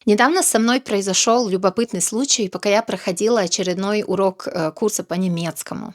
Недавно со мной произошел любопытный случай, пока я проходила очередной урок курса по немецкому.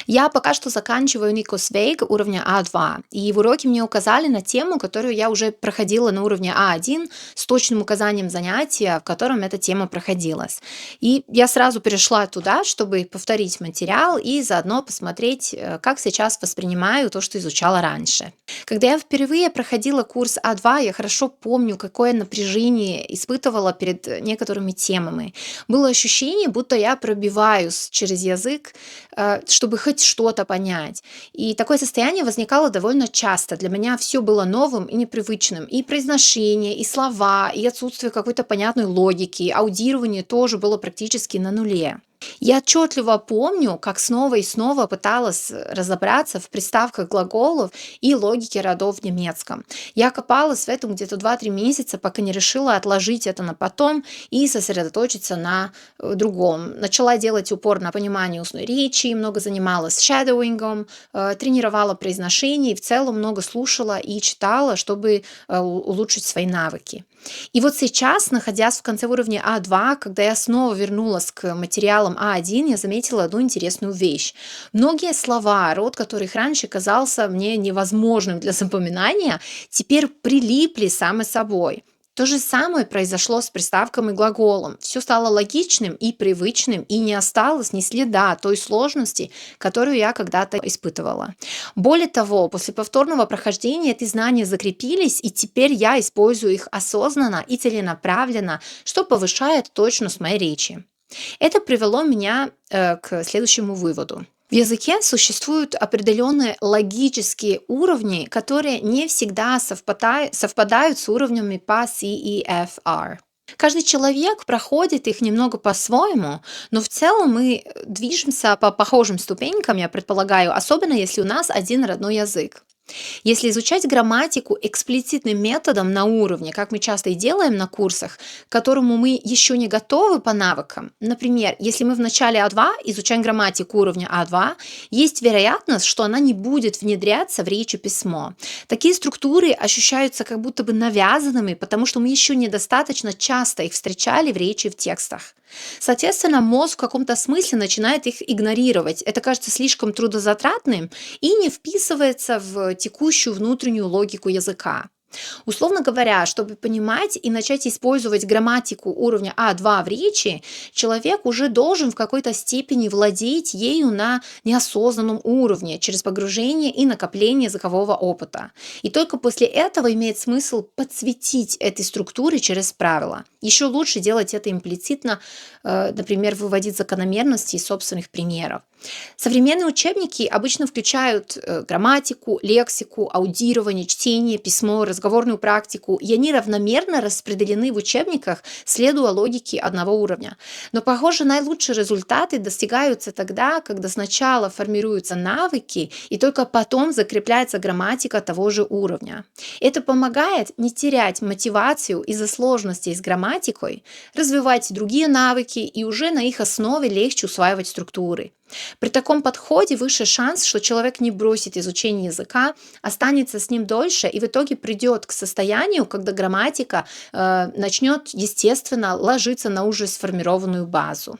Я пока что заканчиваю Никос Вейг уровня А2, и в уроке мне указали на тему, которую я уже проходила на уровне А1 с точным указанием занятия, в котором эта тема проходилась. И я сразу перешла туда, чтобы повторить материал и заодно посмотреть, как сейчас воспринимаю то, что изучала раньше. Когда я впервые проходила курс А2, я хорошо помню, какое напряжение испытывала перед некоторыми темами. Было ощущение, будто я пробиваюсь через язык, чтобы хоть что-то понять. И такое состояние возникало довольно часто. Для меня все было новым и непривычным. И произношение, и слова, и отсутствие какой-то понятной логики. Аудирование тоже было практически на нуле. Я отчетливо помню, как снова и снова пыталась разобраться в приставках глаголов и логике родов в немецком. Я копалась в этом где-то 2-3 месяца, пока не решила отложить это на потом и сосредоточиться на другом. Начала делать упор на понимание устной речи, много занималась шадоуингом, тренировала произношение и в целом много слушала и читала, чтобы улучшить свои навыки. И вот сейчас, находясь в конце уровня А2, когда я снова вернулась к материалам А1, я заметила одну интересную вещь. Многие слова, род которых раньше казался мне невозможным для запоминания, теперь прилипли сами собой. То же самое произошло с приставком и глаголом. Все стало логичным и привычным, и не осталось ни следа той сложности, которую я когда-то испытывала. Более того, после повторного прохождения эти знания закрепились, и теперь я использую их осознанно и целенаправленно, что повышает точность моей речи. Это привело меня к следующему выводу. В языке существуют определенные логические уровни, которые не всегда совпадают с уровнями по C и F, R. Каждый человек проходит их немного по-своему, но в целом мы движемся по похожим ступенькам, я предполагаю, особенно если у нас один родной язык. Если изучать грамматику эксплицитным методом на уровне, как мы часто и делаем на курсах, к которому мы еще не готовы по навыкам, например, если мы в начале А2 изучаем грамматику уровня А2, есть вероятность, что она не будет внедряться в речь и письмо. Такие структуры ощущаются как будто бы навязанными, потому что мы еще недостаточно часто их встречали в речи и в текстах. Соответственно, мозг в каком-то смысле начинает их игнорировать. Это кажется слишком трудозатратным и не вписывается в текущую внутреннюю логику языка. Условно говоря, чтобы понимать и начать использовать грамматику уровня А2 в речи, человек уже должен в какой-то степени владеть ею на неосознанном уровне через погружение и накопление языкового опыта. И только после этого имеет смысл подсветить этой структуре через правила. Еще лучше делать это имплицитно, например, выводить закономерности из собственных примеров. Современные учебники обычно включают грамматику, лексику, аудирование, чтение, письмо, разговорную практику, и они равномерно распределены в учебниках, следуя логике одного уровня. Но, похоже, наилучшие результаты достигаются тогда, когда сначала формируются навыки, и только потом закрепляется грамматика того же уровня. Это помогает не терять мотивацию из-за сложностей с грамматикой, развивать другие навыки, и уже на их основе легче усваивать структуры. При таком подходе выше шанс, что человек не бросит изучение языка, останется с ним дольше и в итоге придет к состоянию, когда грамматика начнет естественно ложиться на уже сформированную базу.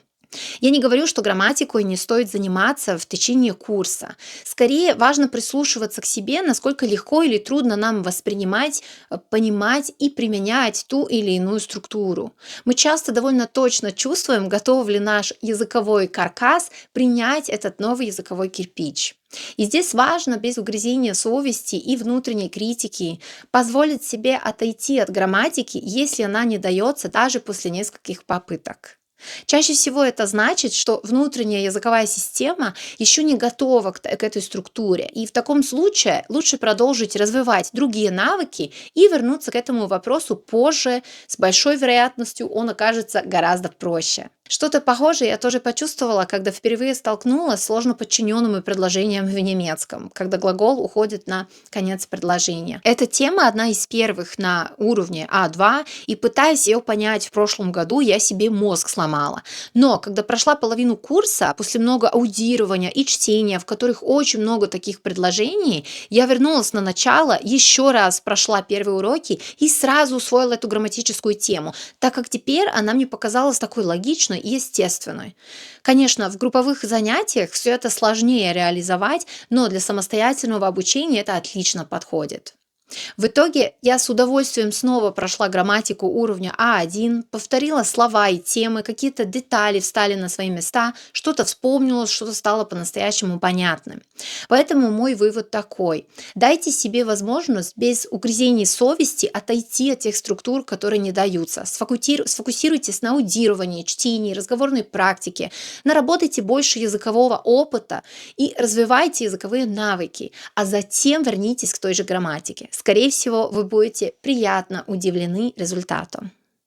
Я не говорю, что грамматикой не стоит заниматься в течение курса. Скорее, важно прислушиваться к себе, насколько легко или трудно нам воспринимать, понимать и применять ту или иную структуру. Мы часто довольно точно чувствуем, готов ли наш языковой каркас принять этот новый языковой кирпич. И здесь важно без угрызения совести и внутренней критики позволить себе отойти от грамматики, если она не дается даже после нескольких попыток. Чаще всего это значит, что внутренняя языковая система еще не готова к этой структуре, и в таком случае лучше продолжить развивать другие навыки и вернуться к этому вопросу позже. С большой вероятностью он окажется гораздо проще. Что-то похожее я тоже почувствовала, когда впервые столкнулась с сложно подчиненными предложением в немецком, когда глагол уходит на конец предложения. Эта тема одна из первых на уровне А2, и пытаясь ее понять в прошлом году, я себе мозг сломала. Но когда прошла половину курса, после много аудирования и чтения, в которых очень много таких предложений, я вернулась на начало, еще раз прошла первые уроки и сразу усвоила эту грамматическую тему, так как теперь она мне показалась такой логичной и естественной. Конечно, в групповых занятиях все это сложнее реализовать, но для самостоятельного обучения это отлично подходит. В итоге я с удовольствием снова прошла грамматику уровня А1, повторила слова и темы, какие-то детали встали на свои места, что-то вспомнилось, что-то стало по-настоящему понятным. Поэтому мой вывод такой. Дайте себе возможность без угрызений совести отойти от тех структур, которые не даются. Сфокусируйтесь на аудировании, чтении, разговорной практике, наработайте больше языкового опыта и развивайте языковые навыки, а затем вернитесь к той же грамматике. Скорее всего, вы будете приятно удивлены результатом.